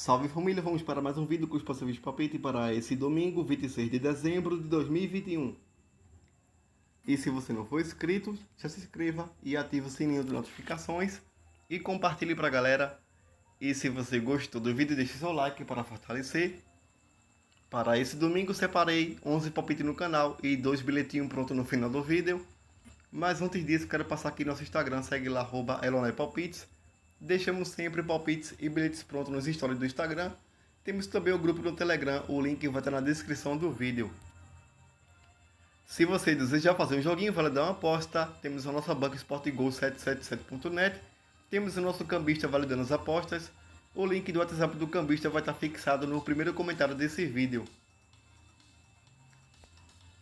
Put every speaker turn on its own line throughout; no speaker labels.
Salve família, vamos para mais um vídeo com os possíveis palpites para esse domingo, 26 de dezembro de 2021. E se você não for inscrito, já se inscreva e ative o sininho de notificações e compartilhe para a galera. E se você gostou do vídeo, deixe seu like para fortalecer. Para esse domingo separei 11 palpites no canal e 2 bilhetinhos prontos no final do vídeo. Mas antes disso, quero passar aqui no nosso Instagram, segue lá, @elonepalpites. Deixamos sempre palpites e bilhetes prontos nos stories do Instagram. Temos também o grupo no Telegram, o link vai estar na descrição do vídeo. Se você desejar fazer um joguinho, vale dar uma aposta. Temos a nossa banca sportgo777.net. Temos o nosso cambista validando as apostas. O link do WhatsApp do cambista vai estar fixado no primeiro comentário desse vídeo.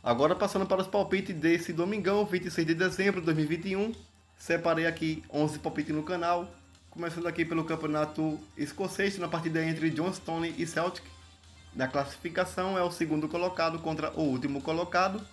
Agora passando para os palpites desse domingão, 26 de dezembro de 2021. Separei aqui 11 palpites no canal. Começando aqui pelo campeonato escocês, na partida entre Johnstone e Celtic. Na classificação é o segundo colocado contra o último colocado.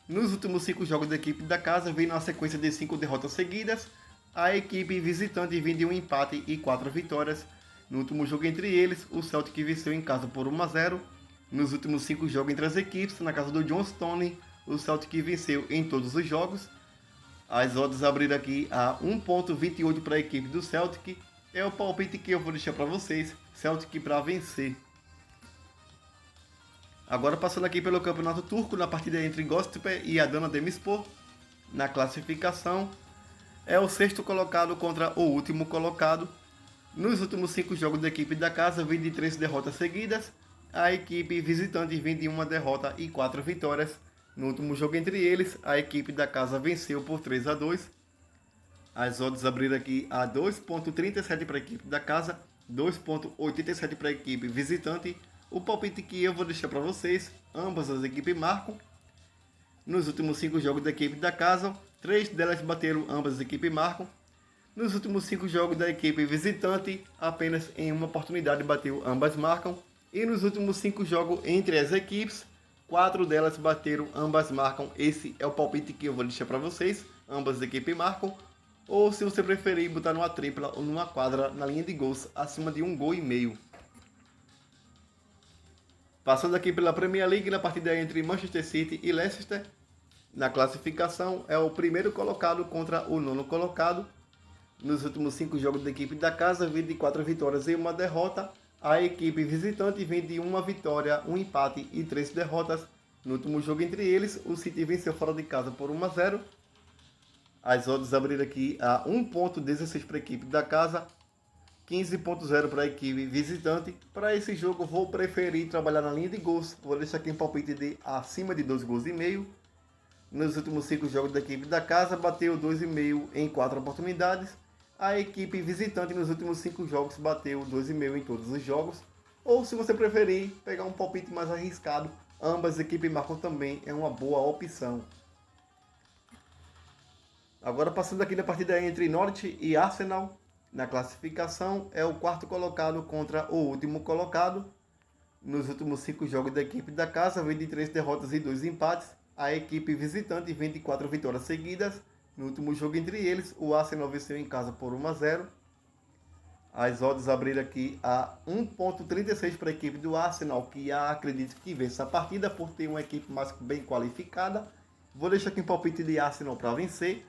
Nos últimos 5 jogos da equipe da casa, vem na sequência de 5 derrotas seguidas. A equipe visitante vem de um empate e 4 vitórias. No último jogo entre eles, o Celtic venceu em casa por 1-0. Nos últimos 5 jogos entre as equipes, na casa do Johnstone, o Celtic venceu em todos os jogos. As odds abriram aqui a 1.28 para a equipe do Celtic. É o palpite que eu vou deixar para vocês. Celtic para vencer. Agora passando aqui pelo campeonato turco, na partida entre Göztepe e Adana Demirspor. Na classificação, é o sexto colocado contra o último colocado. Nos últimos 5 jogos da equipe da casa, vem de 3 derrotas seguidas. A equipe visitante vem de 1 derrota e 4 vitórias. No último jogo entre eles, a equipe da casa venceu por 3-2. As odds abriram aqui a 2.37 para a equipe da casa, 2.87 para a equipe visitante. O palpite que eu vou deixar para vocês, ambas as equipes marcam. Nos últimos 5 jogos da equipe da casa, 3 delas bateram, ambas as equipes marcam. Nos últimos 5 jogos da equipe visitante, apenas em uma oportunidade bateu, ambas marcam. E nos últimos 5 jogos entre as equipes, 4 delas bateram, ambas marcam. Esse é o palpite que eu vou deixar para vocês. Ambas as equipes marcam. Ou se você preferir, botar numa tripla ou numa quadra na linha de gols acima de 1,5 gols. Passando aqui pela Premier League, na partida entre Manchester City e Leicester. Na classificação é o primeiro colocado contra o nono colocado. Nos últimos 5 jogos da equipe da casa, vem de 4 vitórias e 1 derrota. A equipe visitante vem de 1 vitória, 1 empate e 3 derrotas. No último jogo entre eles, o City venceu fora de casa por 1-0. As odds abriram aqui a 1.16 para a equipe da casa, 15.0 para a equipe visitante. Para esse jogo, vou preferir trabalhar na linha de gols. Vou deixar aqui um palpite de acima de 2,5 gols. Nos últimos 5 jogos da equipe da casa, bateu 2,5 em 4 oportunidades. A equipe visitante nos últimos 5 jogos bateu 2,5 em todos os jogos. Ou se você preferir pegar um palpite mais arriscado, ambas as equipes marcam também, é uma boa opção. Agora passando aqui na partida entre Norwich e Arsenal. Na classificação é o quarto colocado contra o último colocado. Nos últimos 5 jogos da equipe da casa, vem de 3 derrotas e 2 empates. A equipe visitante vem de 4 vitórias seguidas. No último jogo entre eles, o Arsenal venceu em casa por 1-0. As odds abriram aqui a 1.36 para a equipe do Arsenal, que acredito que vença a partida por ter uma equipe mais bem qualificada. Vou deixar aqui um palpite de Arsenal para vencer.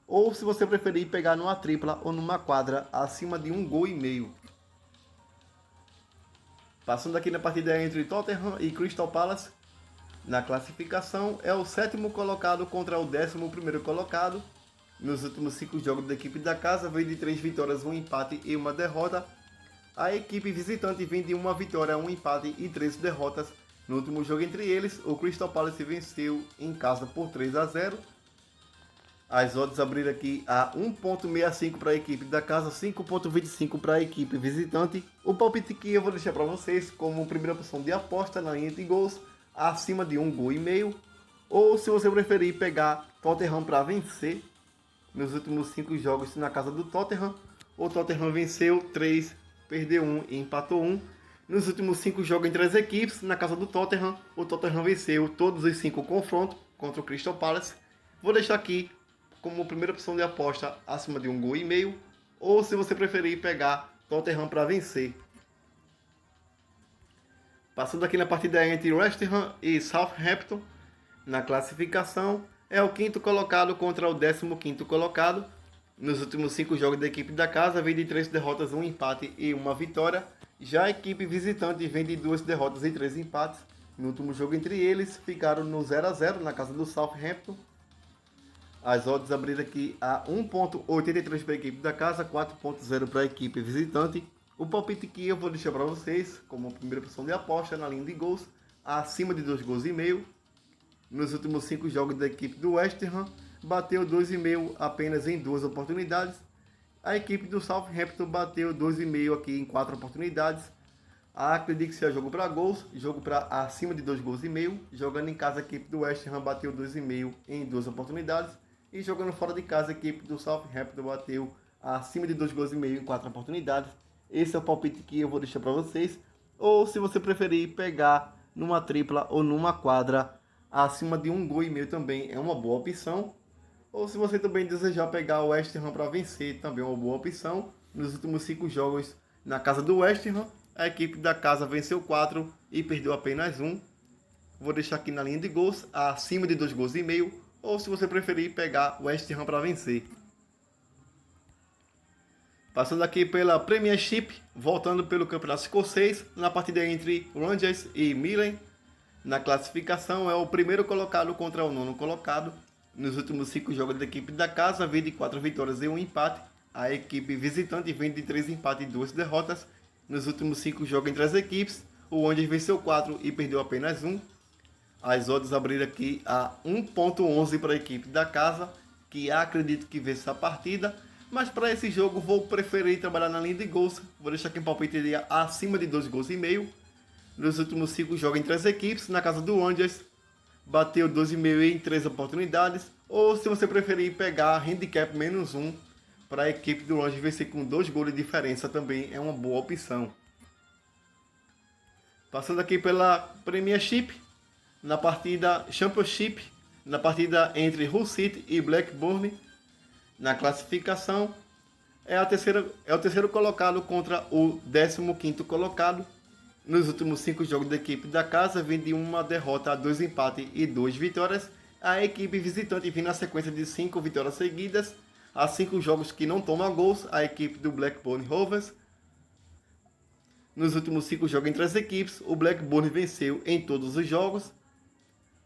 Ou se você preferir pegar numa tripla ou numa quadra acima de 1,5 gols. Passando aqui na partida entre Tottenham e Crystal Palace. Na classificação é o sétimo colocado contra o 11º colocado. Nos últimos 5 jogos da equipe da casa, vem de 3 vitórias, 1 empate e 1 derrota. A equipe visitante vem de 1 vitória, 1 empate e 3 derrotas. No último jogo entre eles, o Crystal Palace venceu em casa por 3-0. As odds abriram aqui a 1.65 para a equipe da casa, 5.25 para a equipe visitante. O palpite que eu vou deixar para vocês como primeira opção de aposta na linha de gols, acima de 1,5 gols. Ou se você preferir pegar Tottenham para vencer. Nos últimos 5 jogos na casa do Tottenham, o Tottenham venceu 3, perdeu 1 e empatou 1. Nos últimos 5 jogos entre as equipes, na casa do Tottenham, o Tottenham venceu todos os 5 confrontos contra o Crystal Palace. Vou deixar aqui como primeira opção de aposta acima de 1,5 gols. Ou se você preferir pegar Tottenham para vencer. Passando aqui na partida entre West Ham e Southampton, na classificação, é o quinto colocado contra o 15º colocado. Nos últimos 5 jogos da equipe da casa, vem de 3 derrotas, 1 empate e 1 vitória. Já a equipe visitante vem de 2 derrotas e 3 empates. No último jogo entre eles, ficaram no 0 a 0 na casa do Southampton. As odds abriram aqui a 1.83 para a equipe da casa, 4.0 para a equipe visitante. O palpite que eu vou deixar para vocês, como primeira opção de aposta na linha de gols, acima de 2 gols e meio. Nos últimos 5 jogos da equipe do West Ham, bateu 2,5 apenas em 2 oportunidades. A equipe do Southampton bateu 2,5 aqui em 4 oportunidades. Acredito que seja jogo para gols, jogo para acima de 2 gols e meio. Jogando em casa, a equipe do West Ham bateu 2,5 em 2 oportunidades. E jogando fora de casa, a equipe do Southampton bateu acima de 2 gols e meio em 4 oportunidades. Esse é o palpite que eu vou deixar para vocês. Ou se você preferir pegar numa tripla ou numa quadra acima de 1 gol e meio também é uma boa opção. Ou se você também desejar pegar o West Ham para vencer, também é uma boa opção. Nos últimos 5 jogos na casa do West Ham, a equipe da casa venceu 4 e perdeu apenas 1. Vou deixar aqui na linha de gols acima de 2 gols e meio. Ou se você preferir pegar o West Ham para vencer. Passando aqui pela Premiership, voltando pelo Campeonato Escocês, na partida entre Rangers e Milan. Na classificação é o primeiro colocado contra o 9º colocado. Nos últimos 5 jogos da equipe da casa, vem de 4 vitórias e 1 empate. A equipe visitante vem de 3 empates e 2 derrotas. Nos últimos 5 jogos entre as equipes, o Rangers venceu 4 e perdeu apenas 1. As odds abriram aqui a 1.11 para a equipe da casa, que acredito que vence a partida. Mas para esse jogo vou preferir trabalhar na linha de gols. Vou deixar aqui um palpite acima de 2 gols e meio. Nos últimos 5 jogos entre as equipes, na casa do Rangers, bateu 2,5 em 3 oportunidades. Ou se você preferir pegar handicap -1 para a equipe do Rangers vencer com 2 gols de diferença, também é uma boa opção. Passando aqui pela Premiership, na partida Championship, na partida entre Hull City e Blackburn. Na classificação, é o terceiro colocado contra o 15º colocado. Nos últimos 5 jogos da equipe da casa, vem de 1 derrota, 2 empates e 2 vitórias. A equipe visitante vem na sequência de 5 vitórias seguidas. Há 5 jogos que não toma gols, a equipe do Blackburn Rovers. Nos últimos 5 jogos entre as equipes, o Blackburn venceu em todos os jogos.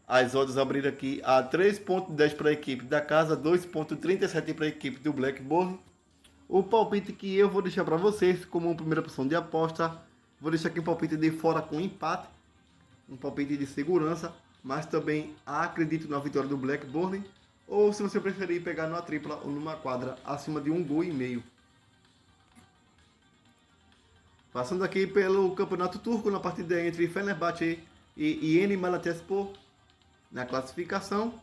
As odds abriram aqui a 3.10 para a equipe da casa, 2.37 para a equipe do Blackburn. O palpite que eu vou deixar para vocês como primeira opção de aposta, vou deixar aqui um palpite de fora com empate, um palpite de segurança, mas também acredito na vitória do Blackburn. Ou se você preferir pegar numa tripla ou numa quadra acima de 1 gol e meio. Passando aqui pelo Campeonato Turco, na partida entre Fenerbahçe e Yeni Malatyaspor. Na classificação,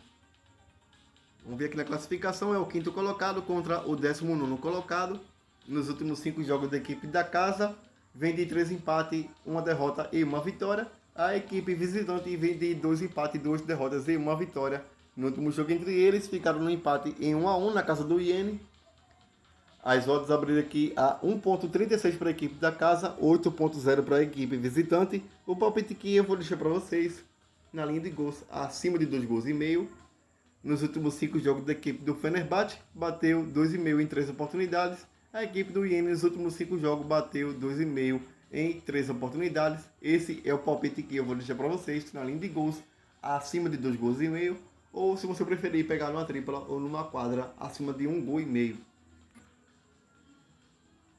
vamos ver aqui na classificação, é o 5º colocado contra o 19º colocado. Nos últimos 5 jogos da equipe da casa, vem de 3 empates, 1 derrota e 1 vitória. A equipe visitante vem de 2 empates, 2 derrotas e 1 vitória. No último jogo entre eles, ficaram no empate em 1 a 1 na casa do Yeni. As odds abriram aqui a 1.36 para a equipe da casa, 8.0 para a equipe visitante. O palpite que eu vou deixar para vocês na linha de gols acima de 2 gols e meio. Nos últimos 5 jogos da equipe do Fenerbahçe, bateu 2,5 em 3 oportunidades. A equipe do Yeni nos últimos 5 jogos bateu 2,5 em 3 oportunidades. Esse é o palpite que eu vou deixar para vocês na linha de gols acima de 2 gols e meio. Ou se você preferir pegar numa tripla ou numa quadra acima de 1 gol e meio.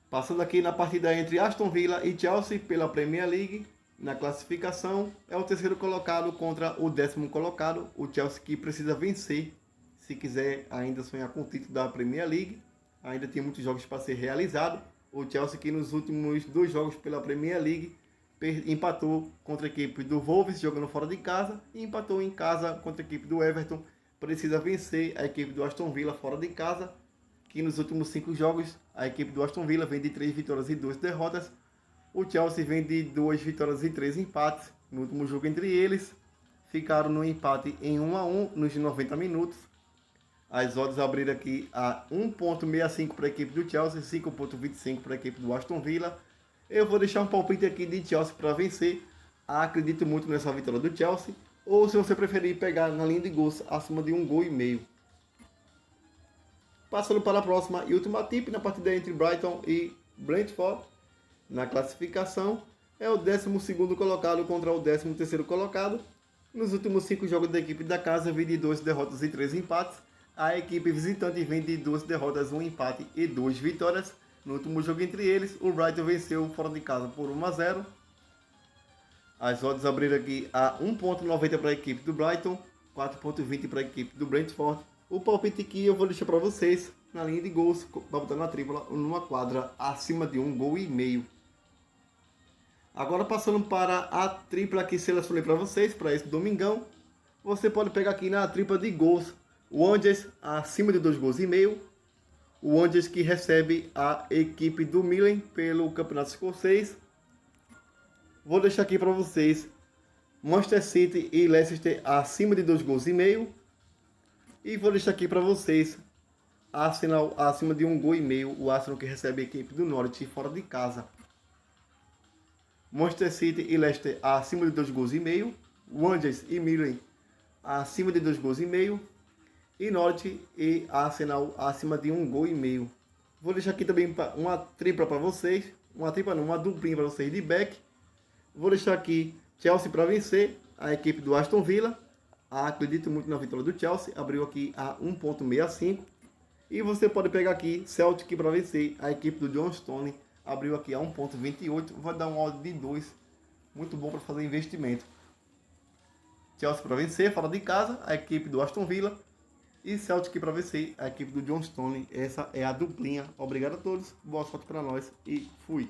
Passando aqui na partida entre Aston Villa e Chelsea pela Premier League. Na classificação, é o 3º colocado contra o 10º colocado. O Chelsea que precisa vencer se quiser ainda sonhar com o título da Premier League. Ainda tem muitos jogos para ser realizado. O Chelsea que nos últimos 2 jogos pela Premier League empatou contra a equipe do Wolves jogando fora de casa. E empatou em casa contra a equipe do Everton. Precisa vencer a equipe do Aston Villa fora de casa. Que nos últimos 5 jogos, a equipe do Aston Villa vem de 3 vitórias e 2 derrotas. O Chelsea vem de 2 vitórias e 3 empates. No último jogo entre eles, ficaram no empate em 1 a 1 nos 90 minutos. As odds abriram aqui a 1.65 para a equipe do Chelsea, 5.25 para a equipe do Aston Villa. Eu vou deixar um palpite aqui de Chelsea para vencer, acredito muito nessa vitória do Chelsea. Ou se você preferir pegar na linha de gols acima de 1,5 gols. Passando para a próxima e última tip na partida entre Brighton e Brentford. Na classificação é o 12º colocado contra o 13º colocado. Nos últimos 5 jogos da equipe da casa vem de 2 derrotas e 3 empates. A equipe visitante vem de 2 derrotas, 1 empate e 2 vitórias. No último jogo entre eles, o Brighton venceu fora de casa por 1-0. As odds abriram aqui a 1,90 para a equipe do Brighton, 4,20 para a equipe do Brentford. O palpite aqui eu vou deixar para vocês na linha de gols, para botar na tripla, numa quadra acima de 1,5 gols. Agora passando para a tripla que selecionei para vocês, para esse domingão. Você pode pegar aqui na tripla de gols, o Angers acima de 2,5 gols. O Angers que recebe a equipe do Milan pelo Campeonato Escocês. Vou deixar aqui para vocês Manchester City e Leicester acima de 2,5 gols. E vou deixar aqui para vocês Arsenal acima de 1,5 gols. O Arsenal que recebe a equipe do Norwich fora de casa. Manchester City e Leicester acima de 2,5 gols. O Angers e Milan acima de 2,5 gols. E Norwich e Arsenal acima de 1,5 gols. Vou deixar aqui também uma tripla para vocês. Uma duplinha para vocês de back. Vou deixar aqui Chelsea para vencer a equipe do Aston Villa. Acredito muito na vitória do Chelsea. Abriu aqui a 1,65. E você pode pegar aqui Celtic para vencer a equipe do John Stone. Abriu aqui a 1,28. Vai dar um odd de 2. Muito bom para fazer investimento. Chelsea para vencer fora de casa a equipe do Aston Villa. E Celtic para vencer a equipe do John Stone. Essa é a duplinha. Obrigado a todos. Boa sorte para nós. E fui.